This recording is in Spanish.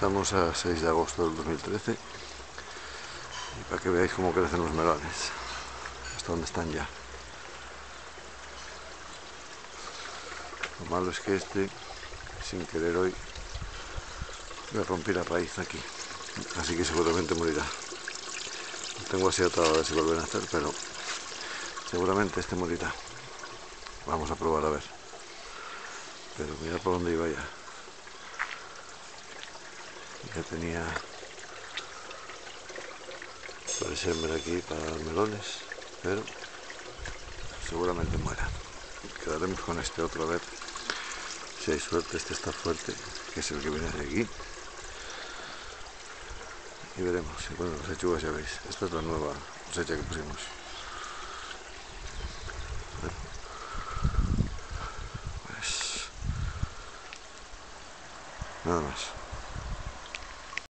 Estamos a 6 de agosto del 2013 y para que veáis cómo crecen los melones, hasta dónde están ya. Lo malo es que sin querer hoy, me rompí la raíz aquí, así que seguramente morirá. Lo tengo así atado a ver si vuelven a hacer, pero seguramente morirá. Vamos a probar a ver. Pero mirad por dónde iba ya. Ya tenía para sembrar aquí para melones, pero seguramente muera. Quedaremos con otro a ver si hay suerte. Está fuerte, que es el que viene de aquí, y veremos. Y bueno, las lechugas ya veis, esta es la nueva cosecha que pusimos. Bueno, pues nada más.